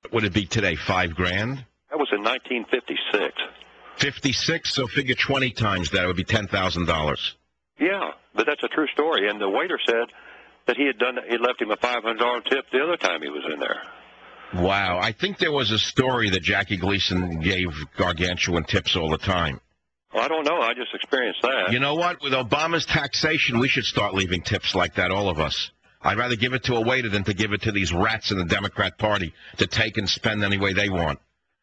What would it be today, $5 grand? That was in 1956. 56, so figure 20 times that, it would be $10,000. Yeah, but that's a true story. And the waiter said that he left him a $500 tip the other time he was in there. Wow. I think there was a story that Jackie Gleason gave gargantuan tips all the time. Well, I don't know. I just experienced that. You know what? With Obama's taxation, we should start leaving tips like that, all of us. I'd rather give it to a waiter than to give it to these rats in the Democrat Party to take and spend any way they want.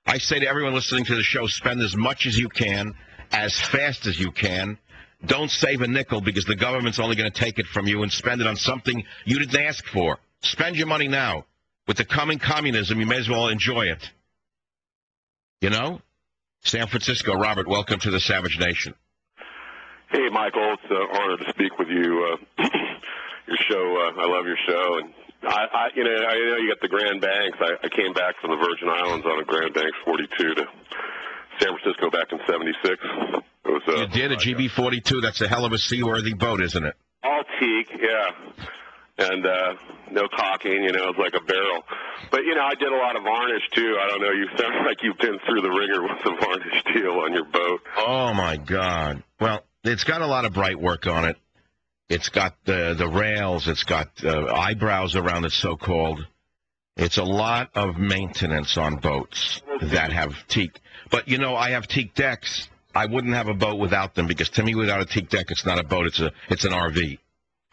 I say to everyone listening to the show, spend as much as you can, as fast as you can. Don't save a nickel because the government's only going to take it from you and spend it on something you didn't ask for. Spend your money now. With the coming communism, you may as well enjoy it. You know? San Francisco, Robert, welcome to the Savage Nation. Hey, Michael, it's an honor to speak with you. Your show, I love your show, and I know you got the Grand Banks. I came back from the Virgin Islands on a Grand Banks 42 to San Francisco back in '76. You did a GB-42. That's a hell of a seaworthy boat, isn't it? All teak, yeah. And no caulking, it's like a barrel. But, I did a lot of varnish, too. I don't know, you sound like you've been through the ringer with the varnish deal on your boat. Oh, my God. Well, it's got a lot of bright work on it. It's got the rails. It's got eyebrows around it, so-called. It's a lot of maintenance on boats that have teak. But, I have teak decks. I wouldn't have a boat without them because, to me, without a teak deck, it's not a boat. It's an RV.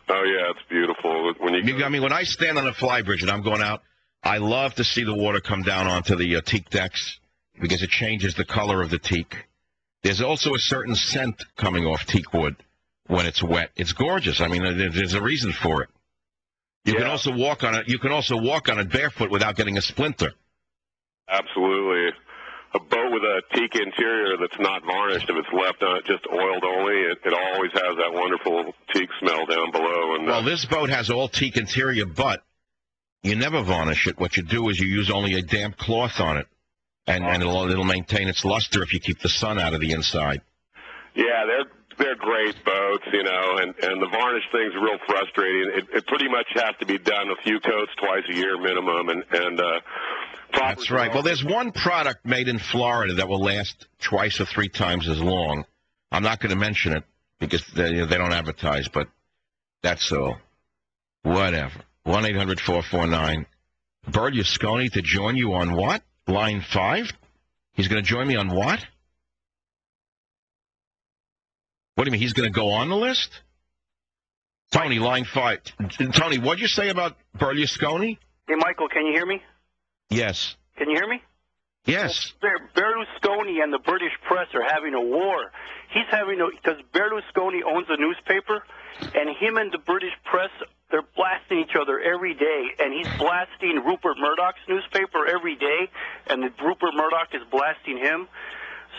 Oh, yeah, it's beautiful. When I stand on a fly bridge and I'm going out, I love to see the water come down onto the teak decks because it changes the color of the teak. There's also a certain scent coming off teak wood when it's wet. It's gorgeous. I mean, there's a reason for it. You can also walk on it. You can also walk on it barefoot without getting a splinter. Absolutely. A boat with a teak interior that's not varnished, if it's left on it just oiled only, it always has that wonderful teak smell down below. And well, this boat has all teak interior, but you never varnish it. What you do is you use only a damp cloth on it, and it'll maintain its luster if you keep the sun out of the inside. Yeah, they're great boats, and the varnish thing's real frustrating. It pretty much has to be done a few coats twice a year minimum, and that's right. Well, there's one product made in Florida that will last twice or three times as long. I'm not going to mention it because they don't advertise, but that's all. Whatever. 1-800-449. Berlusconi to join you on what? Line 5? He's going to join me on what? What do you mean, he's going to go on the list? Tony, line 5. Tony, what did you say about Berlusconi? Hey, Michael, can you hear me? Yes. Can you hear me? Yes. Berlusconi and the British press are having a war. Because Berlusconi owns a newspaper, and him and the British press, they're blasting each other every day. And he's blasting Rupert Murdoch's newspaper every day, and Rupert Murdoch is blasting him.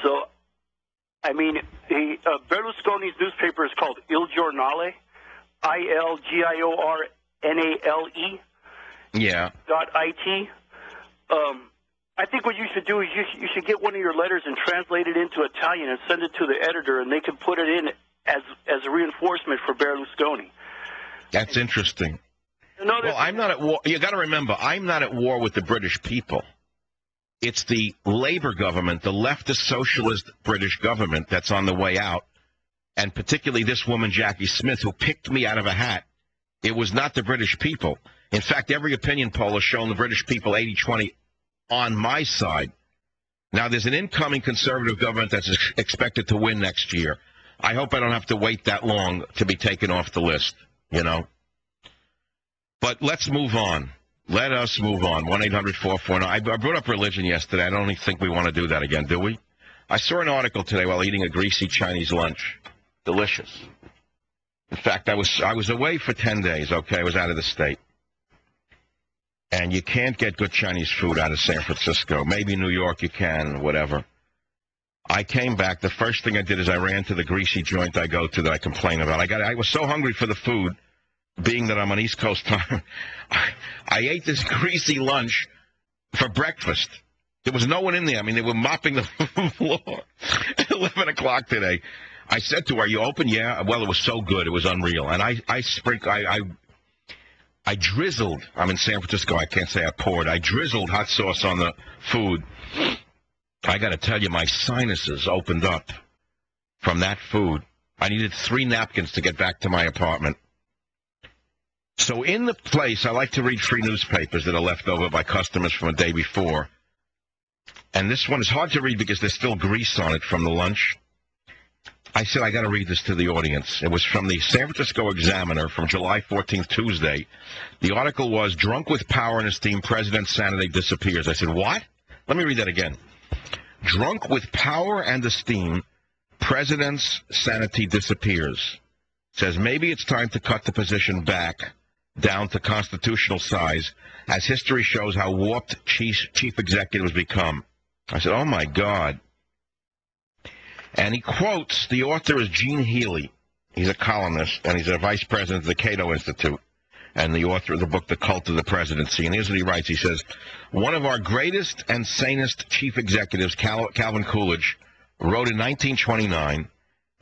So, Berlusconi's newspaper is called Il Giornale, ILGIORNALE. Yeah. .it. I think what you should do is you should get one of your letters and translate it into Italian and send it to the editor, and they can put it in as a reinforcement for Berlusconi. That's interesting. Well, I'm not at war. You got to remember, I'm not at war with the British people. It's the Labour government, the leftist socialist British government that's on the way out, and particularly this woman, Jackie Smith, who picked me out of a hat. It was not the British people. In fact, every opinion poll has shown the British people 80-20 on my side. Now, there's an incoming conservative government that's expected to win next year. I hope I don't have to wait that long to be taken off the list, But let's move on. Let us move on. 1-800-449. I brought up religion yesterday. I don't think we want to do that again, do we? I saw an article today while eating a greasy Chinese lunch. Delicious. In fact, I was away for 10 days, okay? I was out of the state. And you can't get good Chinese food out of San Francisco. Maybe New York you can, whatever. I came back. The first thing I did is I ran to the greasy joint I go to that I complain about. I was so hungry for the food, being that I'm on East Coast time. I ate this greasy lunch for breakfast. There was no one in there. They were mopping the floor at 11 o'clock today. I said to her, "Are you open?" "Yeah." Well, it was so good. It was unreal. And I drizzled, I'm in San Francisco, I can't say I poured, I drizzled hot sauce on the food. I got to tell you, my sinuses opened up from that food. I needed 3 napkins to get back to my apartment. So in the place, I like to read free newspapers that are left over by customers from a day before. And this one is hard to read because there's still grease on it from the lunch. I said, I got to read this to the audience. It was from the San Francisco Examiner from July 14th, Tuesday. The article was, Drunk with Power and Esteem, President's Sanity Disappears. I said, what? Let me read that again. Drunk with power and esteem, President's sanity disappears. Says maybe it's time to cut the position back down to constitutional size, as history shows how warped chief executives become. I said, oh, my God. And he quotes, the author is Gene Healy. He's a columnist, and he's a vice president of the Cato Institute, and the author of the book, The Cult of the Presidency. And here's what he writes. He says, one of our greatest and sanest chief executives, Calvin Coolidge, wrote in 1929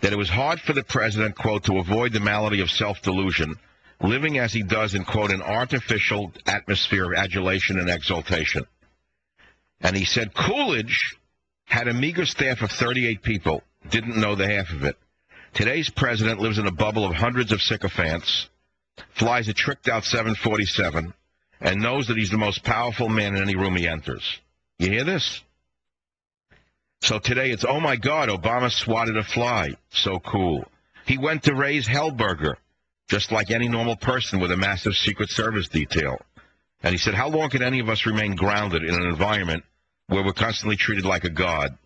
that it was hard for the president, quote, to avoid the malady of self-delusion, living as he does in, quote, an artificial atmosphere of adulation and exaltation. And he said Coolidge had a meager staff of 38 people, didn't know the half of it. Today's president lives in a bubble of hundreds of sycophants, flies a tricked-out 747, and knows that he's the most powerful man in any room he enters. You hear this? So today it's, oh, my God, Obama swatted a fly. So cool. He went to raise Hellburger, just like any normal person with a massive Secret Service detail. And he said, how long can any of us remain grounded in an environment where we're constantly treated like a god?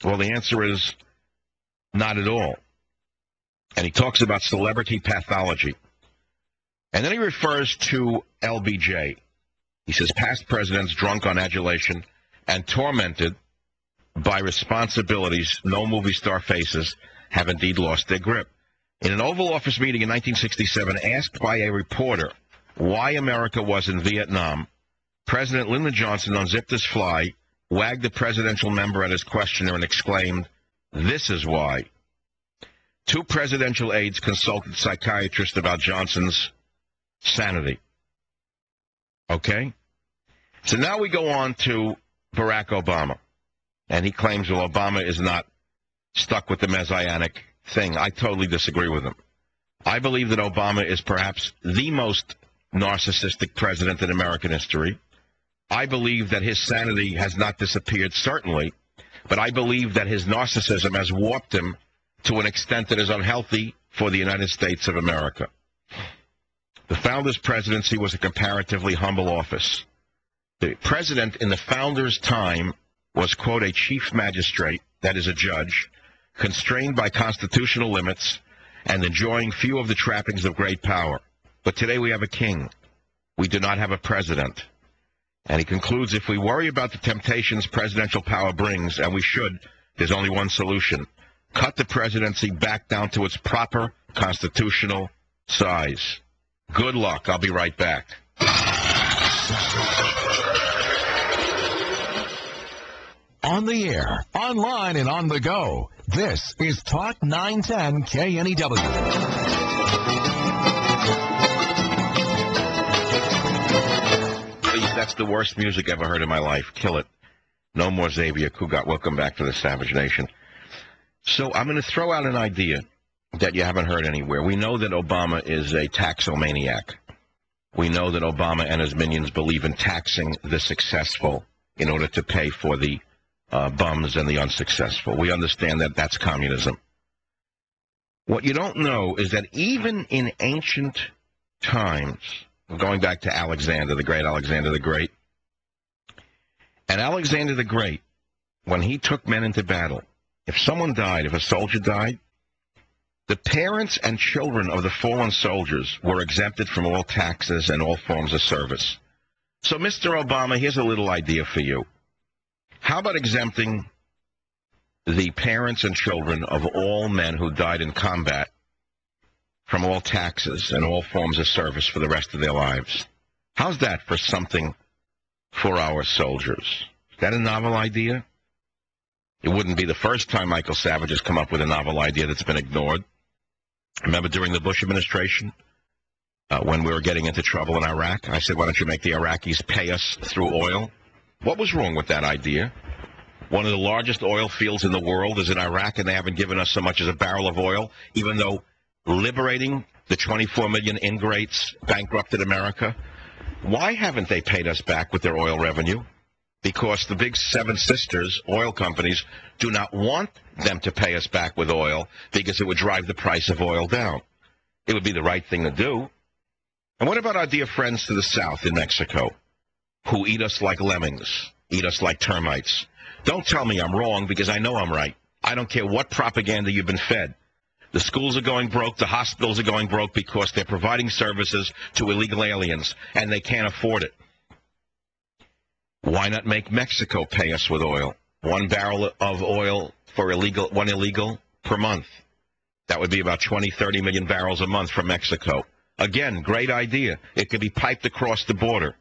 Well, the answer is not at all. And he talks about celebrity pathology. And then he refers to LBJ. He says past presidents drunk on adulation and tormented by responsibilities no movie star faces have indeed lost their grip. In an Oval Office meeting in 1967, asked by a reporter why America was in Vietnam, President Lyndon Johnson unzipped his fly, wagged the presidential member at his questioner, and exclaimed, this is why. 2 presidential aides consulted psychiatrists about Johnson's sanity. Okay? So now we go on to Barack Obama. And he claims, well, Obama is not stuck with the messianic thing. I totally disagree with him. I believe that Obama is perhaps the most narcissistic president in American history. I believe that his sanity has not disappeared, certainly, but I believe that his narcissism has warped him to an extent that is unhealthy for the United States of America. The founder's presidency was a comparatively humble office. The president in the founder's time was, quote, a chief magistrate, that is a judge, constrained by constitutional limits and enjoying few of the trappings of great power. But today we have a king. We do not have a president. And he concludes, if we worry about the temptations presidential power brings, and we should, there's only one solution. Cut the presidency back down to its proper constitutional size. Good luck. I'll be right back. On the air, online, and on the go. This is Talk 910 KNEW. Please, that's the worst music I've ever heard in my life. Kill it. No more Xavier Cugat. Welcome back to the Savage Nation. So I'm going to throw out an idea that you haven't heard anywhere. We know that Obama is a taxomaniac. We know that Obama and his minions believe in taxing the successful in order to pay for the bums and the unsuccessful. We understand that that's communism. What you don't know is that even in ancient times, going back to Alexander the Great, and Alexander the Great, when he took men into battle, if someone died, if a soldier died, the parents and children of the fallen soldiers were exempted from all taxes and all forms of service. So, Mr. Obama, here's a little idea for you. How about exempting the parents and children of all men who died in combat from all taxes and all forms of service for the rest of their lives? How's that for something for our soldiers? Is that a novel idea? It wouldn't be the first time Michael Savage has come up with a novel idea that's been ignored. Remember during the Bush administration, when we were getting into trouble in Iraq. I said, why don't you make the Iraqis pay us through oil? What was wrong with that idea? One of the largest oil fields in the world is in Iraq, and they haven't given us so much as a barrel of oil, even though liberating the 24 million ingrates bankrupted America. Why haven't they paid us back with their oil revenue? Because the big seven sisters, oil companies, do not want them to pay us back with oil because it would drive the price of oil down. It would be the right thing to do. And what about our dear friends to the south in Mexico who eat us like lemmings, eat us like termites? Don't tell me I'm wrong, because I know I'm right. I don't care what propaganda you've been fed. The schools are going broke, the hospitals are going broke because they're providing services to illegal aliens, and they can't afford it. Why not make Mexico pay us with oil? 1 barrel of oil for one illegal per month. That would be about 20, 30 million barrels a month from Mexico. Again, great idea. It could be piped across the border.